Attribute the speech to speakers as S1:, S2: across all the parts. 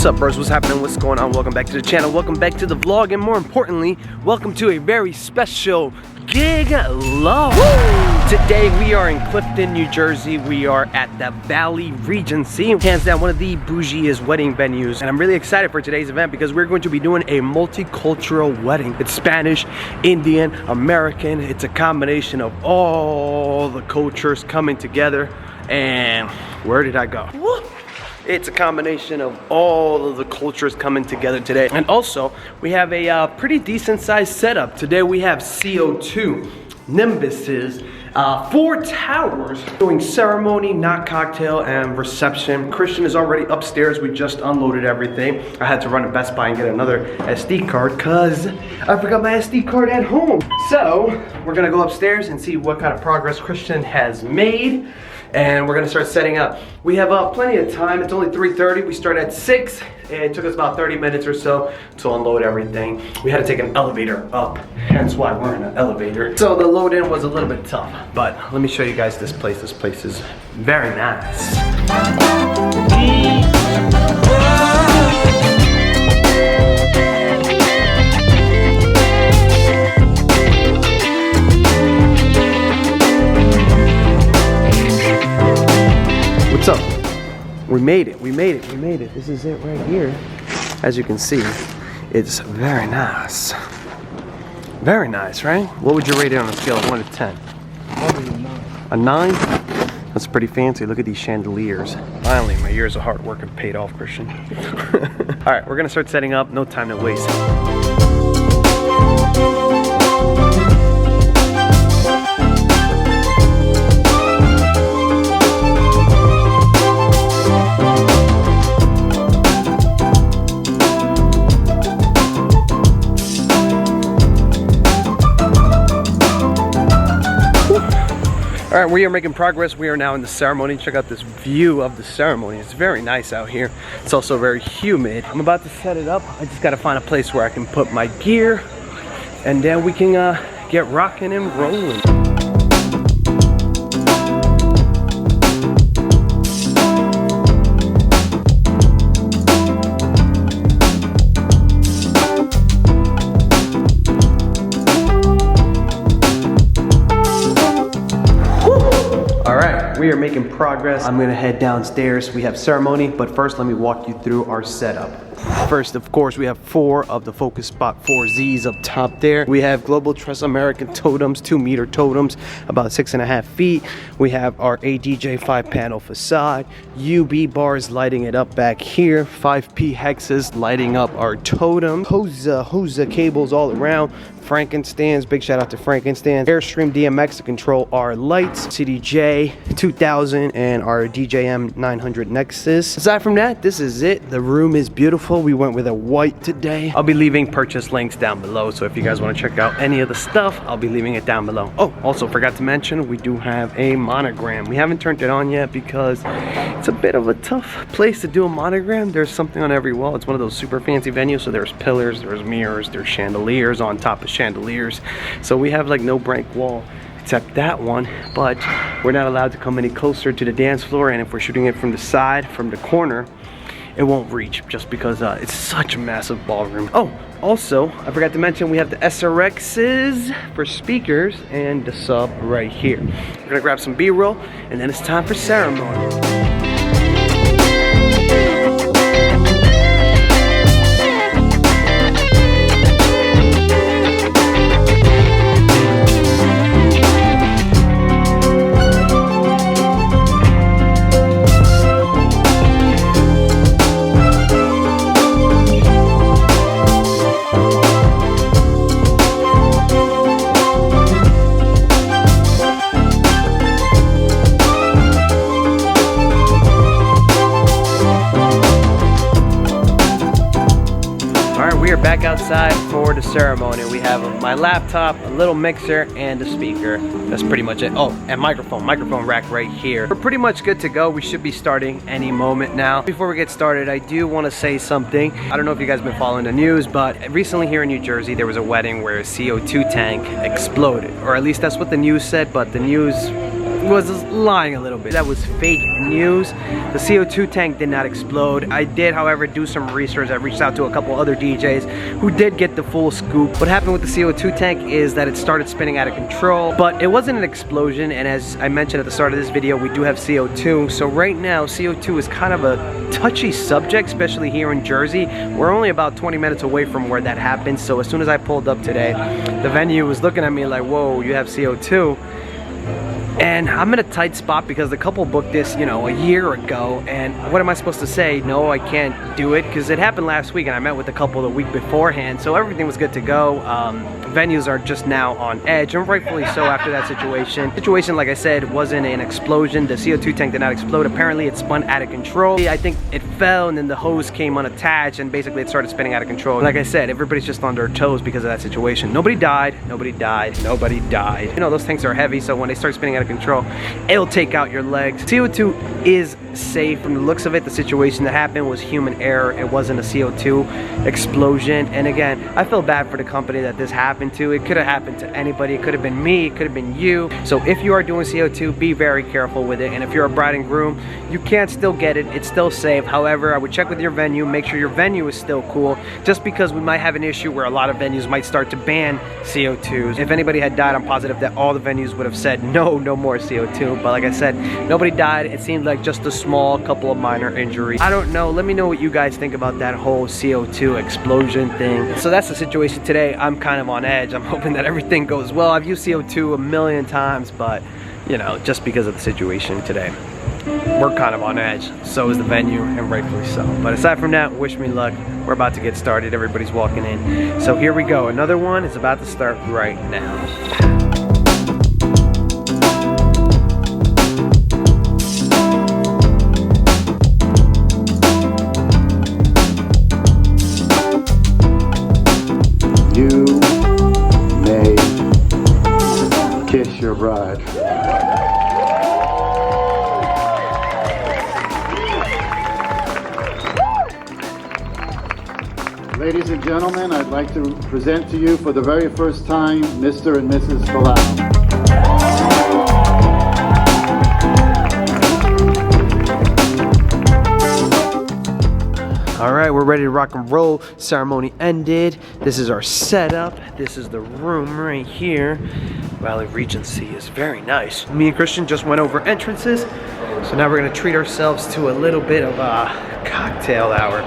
S1: What's up, bros? What's happening? What's going on? Welcome back to the channel. Welcome back to the vlog, and more importantly, welcome to a very special gig log. Today we are in Clifton, New Jersey. We are at the Valley Regency, hands down one of the bougiest wedding venues, and I'm really excited for today's event because we're going to be doing a multicultural wedding. It's Spanish, Indian, American. It's a combination of all the cultures coming together. And where did I go? It's a combination of all of the cultures coming together today. And also, we have a pretty decent sized setup. Today we have CO2, Nimbuses, 4 towers, doing ceremony, not cocktail, and reception. Christian is already upstairs. We just unloaded everything. I had to run to Best Buy and get another SD card because I forgot my SD card at home. So, we're gonna go upstairs and see what kind of progress Christian has made. And we're gonna start setting up. We have plenty of time. It's only 3:30. We start at 6. It took us about 30 minutes or so to unload everything. We had to take an elevator up, hence why we're in an elevator. So the load in was a little bit tough, but let me show you guys this place. This place is very nice. What's up? We made it, we made it, we made it. This is it right here. As you can see, it's very nice. Very nice, right? What would you rate it on a scale of 1 to 10?
S2: Probably a 9.
S1: A 9? That's pretty fancy. Look at these chandeliers. Finally, my years of hard work have paid off, Christian. All right, we're gonna start setting up. No time to waste. All right, we are making progress. We are now in the ceremony. Check out this view of the ceremony. It's very nice out here. It's also very humid. I'm about to set it up. I just gotta find a place where I can put my gear, and then we can get rocking and rolling. We are making progress. I'm gonna head downstairs. We have ceremony, but first let me walk you through our setup. First, of course, we have 4 of the Focus Spot 4Zs up top there. We have Global Trust American totems, 2-meter totems, about 6.5 feet. We have our ADJ 5-panel facade, UB bars lighting it up back here, 5P hexes lighting up our totem, Hosa cables all around, Franken stands, big shout out to Franken stands, Airstream DMX to control our lights, CDJ 2000 and our DJM 900 Nexus. Aside from that, this is it. The room is beautiful. We went with a white today. I'll be leaving purchase links down below, so if you guys want to check out any of the stuff, I'll be leaving it down below. Oh, also forgot to mention, we do have a monogram. We haven't turned it on yet because it's a bit of a tough place to do a monogram. There's something on every wall. It's one of those super fancy venues, so there's pillars, there's mirrors, there's chandeliers on top of chandeliers. So we have like no blank wall except that one, but we're not allowed to come any closer to the dance floor, and if we're shooting it from the side, from the corner, it won't reach just because it's such a massive ballroom. Oh, also, I forgot to mention we have the SRXs for speakers and the sub right here. We're gonna grab some B-roll, and then it's time for ceremony. Back outside for the ceremony. We have my laptop, a little mixer, and a speaker. That's pretty much it. Oh, and microphone rack right here. We're pretty much good to go. We should be starting any moment now. Before we get started, I do want to say something. I don't know if you guys have been following the news, but recently here in New Jersey, there was a wedding where a CO2 tank exploded, or at least that's what the news said, but the news was lying a little bit. That was fake news. The CO2 tank did not explode. I did, however, do some research. I reached out to a couple other DJs who did get the full scoop. What happened with the CO2 tank is that it started spinning out of control, but it wasn't an explosion. And as I mentioned at the start of this video, we do have CO2. So right now, CO2 is kind of a touchy subject, especially here in Jersey. We're only about 20 minutes away from where that happened. So as soon as I pulled up today, the venue was looking at me like, whoa, you have CO2. And I'm in a tight spot because the couple booked this, you know, a year ago. And what am I supposed to say? No, I can't do it, because it happened last week and I met with the couple the week beforehand. So everything was good to go. Venues are just now on edge, and rightfully so after that situation. Situation, like I said, wasn't an explosion. The CO2 tank did not explode. Apparently it spun out of control. I think it fell and then the hose came unattached and basically it started spinning out of control. Like I said, everybody's just on their toes because of that situation. Nobody died, nobody died, nobody died. You know, those tanks are heavy, so when they start spinning out of control, it'll take out your legs. CO2 is safe. From the looks of it, the situation that happened was human error. It wasn't a CO2 explosion. And again, I feel bad for the company that this happened to. It could have happened to anybody. It could have been me, it could have been you. So if you are doing CO2, be very careful with it. And if you're a bride and groom, you can still get it. It's still safe. However, I would check with your venue, make sure your venue is still cool, just because we might have an issue where a lot of venues might start to ban CO2s. If anybody had died, I'm positive that all the venues would have said no more CO2. But like I said, nobody died. It seemed like just a small couple of minor injuries. I don't know. Let me know what you guys think about that whole CO2 explosion thing. So that's the situation today. I'm kind of on edge. I'm hoping that everything goes well. I've used CO2 a million times, but you know, just because of the situation today, we're kind of on edge. So is the venue, and rightfully so. But aside from that, wish me luck. We're about to get started. Everybody's walking in. So here we go. Another one is about to start right now.
S2: You may kiss your bride. Ladies and gentlemen, I'd like to present to you for the very first time, Mr. and Mrs. Facade.
S1: All right, we're ready to rock and roll. Ceremony ended. This is our setup. This is the room right here. Valley Regency is very nice. Me and Christian just went over entrances. So now we're gonna treat ourselves to a little bit of a cocktail hour.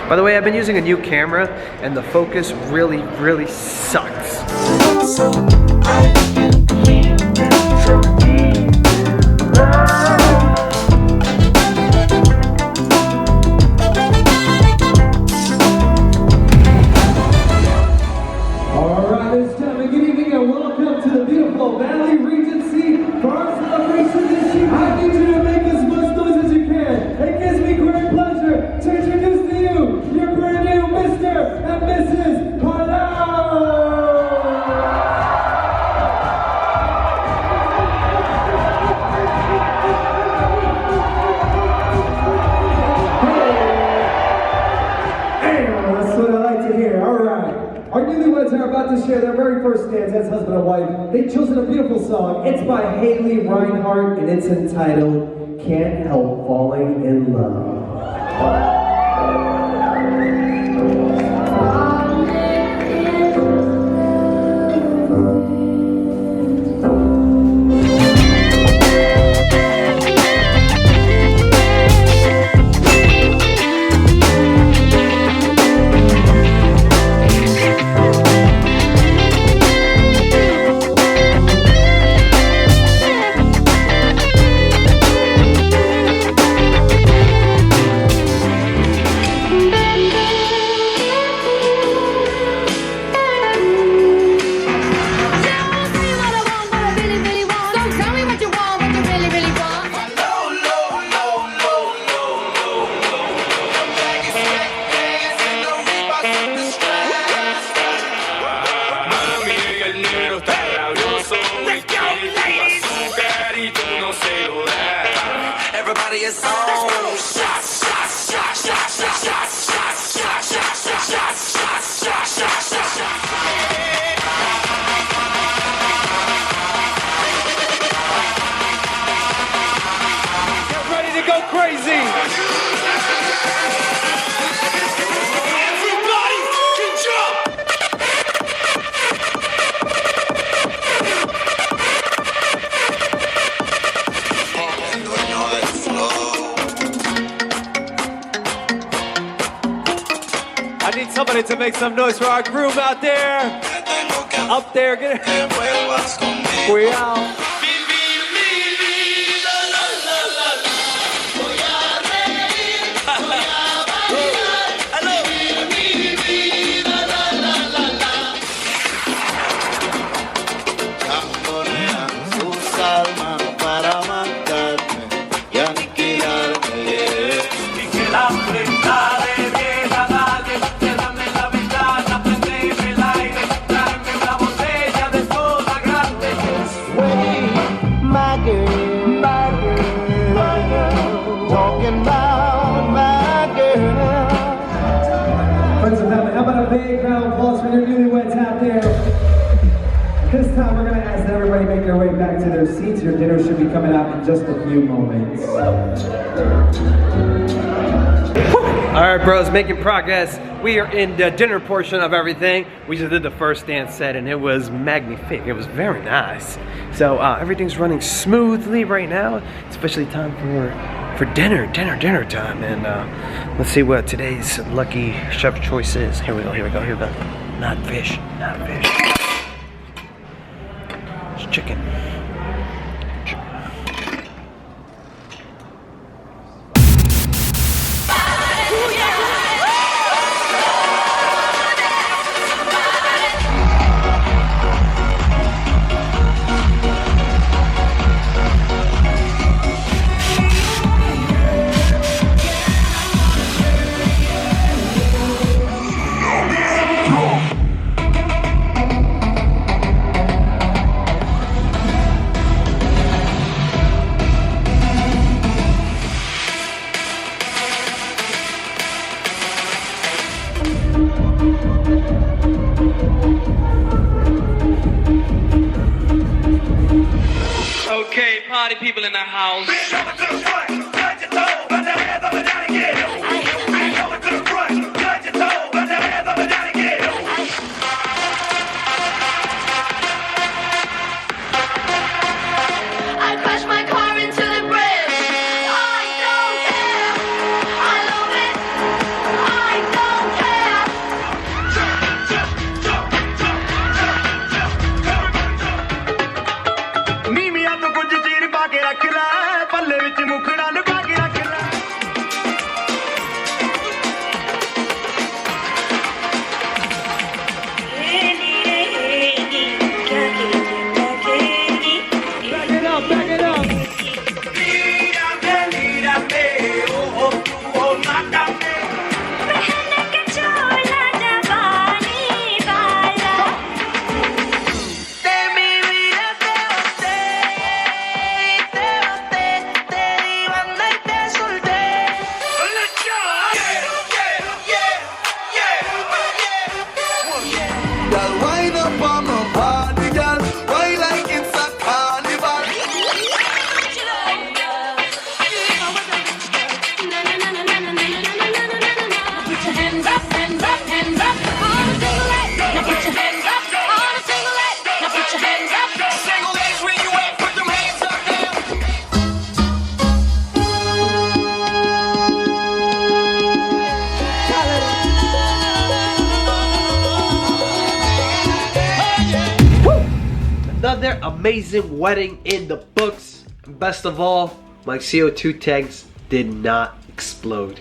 S1: By the way, I've been using a new camera and the focus really sucks.
S3: Valley Regency for our celebration this year. I need you to make as much noise as you can. It gives me great pleasure to introduce to you your brand new Mr. and Mrs. Palau. Hey, that's what I like to hear. All right. Our newlyweds are about to share their very first dance as husband and wife. They've chosen a beautiful song. It's by Haley Reinhart and it's entitled Can't Help Falling in Love. Everybody is on.
S4: Somebody to make some noise for our groom out there. Up there, get it. Cuidado.
S3: Big round of applause for your newlyweds out there. This time we're going to ask everybody to make their way back to their seats. Your dinner should be coming out in just a few moments.
S1: Alright bros, making progress. We are in the dinner portion of everything. We just did the first dance set and it was magnifique. It was very nice. So everything's running smoothly right now. It's officially time for dinner time. And let's see what today's lucky chef choice is. Here we go. Not fish. It's chicken.
S5: Okay, party people in the house.
S6: I crashed my car into the bridge. I don't care. I love it. I don't care.
S5: Mimi a to kuch cheer pa ke rakh la, palle vich mukhda luka ke rakh la.
S4: Back it up.
S1: Another amazing wedding in the books. Best of all, my CO2 tanks did not explode.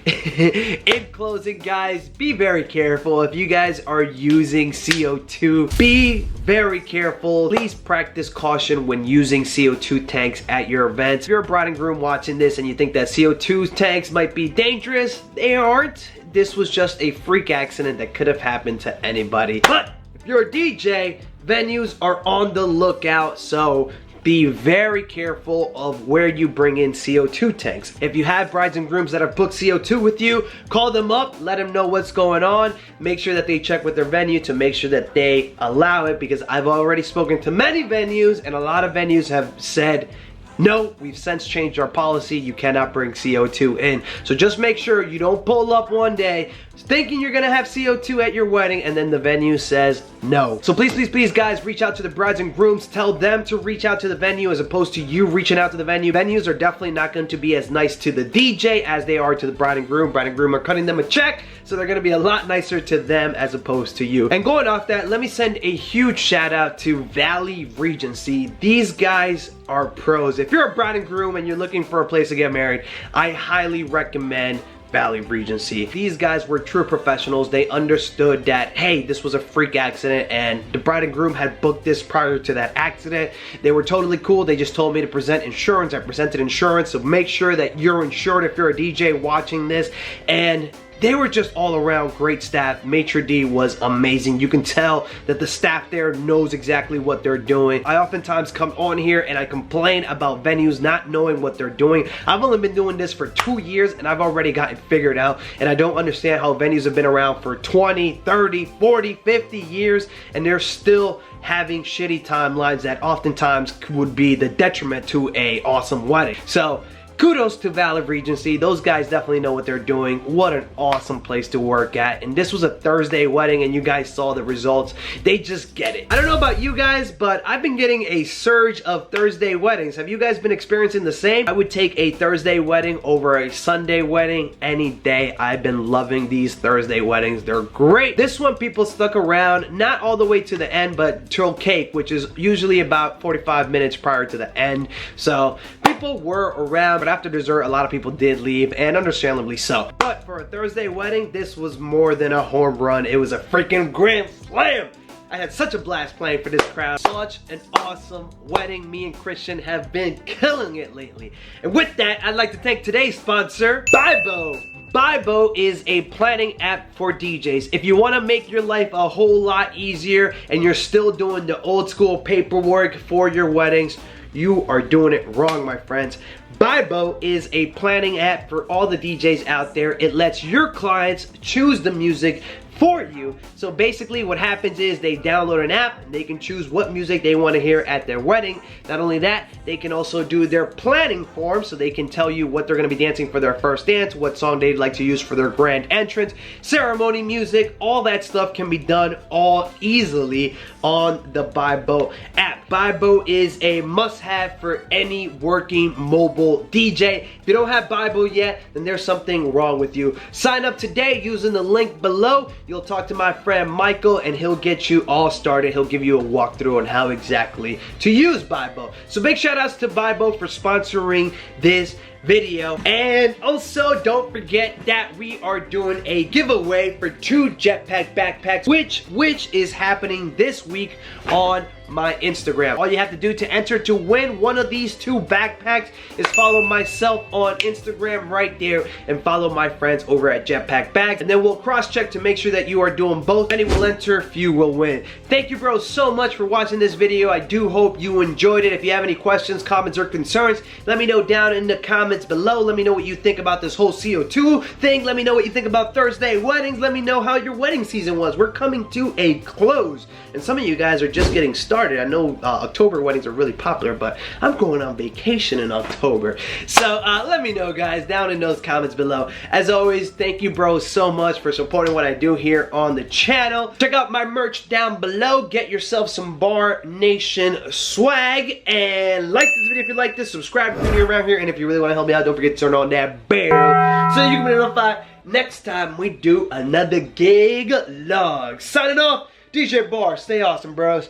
S1: In closing, guys, be very careful. If you guys are using CO2, be very careful. Please practice caution when using CO2 tanks at your events. If you're a bride and groom watching this and you think that CO2 tanks might be dangerous, they aren't. This was just a freak accident that could have happened to anybody. But if you're a DJ, venues are on the lookout, so be very careful of where you bring in CO2 tanks. If you have brides and grooms that have booked CO2 with you, call them up, let them know what's going on. Make sure that they check with their venue to make sure that they allow it, because I've already spoken to many venues and a lot of venues have said no, we've since changed our policy. You cannot bring CO2 in. So just make sure you don't pull up one day thinking you're gonna have CO2 at your wedding and then the venue says no. So please, please, please, guys, reach out to the brides and grooms. Tell them to reach out to the venue as opposed to you reaching out to the venue. Venues are definitely not going to be as nice to the DJ as they are to the bride and groom. Bride and groom are cutting them a check, so they're gonna be a lot nicer to them as opposed to you. And going off that, let me send a huge shout out to Valley Regency. These guys are pros. If you're a bride and groom and you're looking for a place to get married, I highly recommend Valley Regency. These guys were true professionals. They understood that, hey, this was a freak accident and the bride and groom had booked this prior to that accident. They were totally cool. They just told me to present insurance. I presented insurance, so make sure that you're insured if you're a DJ watching this. And they were just all around great staff. Maitre D was amazing. You can tell that the staff there knows exactly what they're doing. I oftentimes come on here and I complain about venues not knowing what they're doing. I've only been doing this for 2 years and I've already got it figured out, and I don't understand how venues have been around for 20, 30, 40, 50 years and they're still having shitty timelines that oftentimes would be the detriment to a awesome wedding. So kudos to Valley Regency. Those guys definitely know what they're doing. What an awesome place to work at. And this was a Thursday wedding and you guys saw the results. They just get it. I don't know about you guys, but I've been getting a surge of Thursday weddings. Have you guys been experiencing the same? I would take a Thursday wedding over a Sunday wedding any day. I've been loving these Thursday weddings. They're great. This one people stuck around, not all the way to the end, but till cake, which is usually about 45 minutes prior to the end. So people were around, but after dessert, a lot of people did leave, and understandably so. But for a Thursday wedding, this was more than a home run. It was a freaking grand slam. I had such a blast playing for this crowd. Such an awesome wedding. Me and Christian have been killing it lately. And with that, I'd like to thank today's sponsor, Vibo. Vibo is a planning app for DJs. If you want to make your life a whole lot easier and you're still doing the old school paperwork for your weddings, you are doing it wrong, my friends. Vibo is a planning app for all the DJs out there. It lets your clients choose the music for you. So basically what happens is they download an app and they can choose what music they want to hear at their wedding. Not only that, they can also do their planning form, so they can tell you what they're going to be dancing for their first dance, what song they'd like to use for their grand entrance, ceremony music. All that stuff can be done all easily on the Vibo app. Vibo is a must-have for any working mobile DJ. If you don't have Vibo yet, then there's something wrong with you. Sign up today using the link below. You'll talk to my friend Michael and he'll get you all started. He'll give you a walkthrough on how exactly to use Vibo. So big shout outs to Vibo for sponsoring this video. And also don't forget that we are doing a giveaway for 2 jetpack backpacks, which is happening this week on my Instagram. All you have to do to enter to win one of these 2 backpacks is follow myself on Instagram right there and follow my friends over at Jetpack Bags, and then we'll cross-check to make sure that you are doing both. Many will enter, few will win. Thank you, bros, so much for watching this video. I do hope you enjoyed it. If you have any questions, comments, or concerns, let me know down in the comments below. Let me know what you think about this whole CO2 thing. Let me know what you think about Thursday weddings. Let me know how your wedding season was. We're coming to a close, and some of you guys are just getting started. I know October weddings are really popular, but I'm going on vacation in October. So let me know, guys, down in those comments below. As always, thank you, bros, so much for supporting what I do here on the channel. Check out my merch down below. Get yourself some Barr Nation swag, and like this video if you like this. Subscribe if you're new around here, and if you really want to help me out, don't forget to turn on that bell so you can be notified next time we do another gig log. Signing off, DJ Barr. Stay awesome, bros.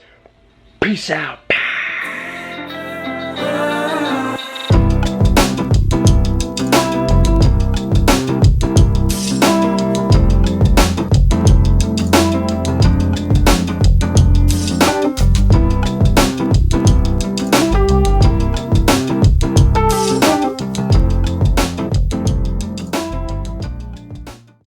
S1: Peace out.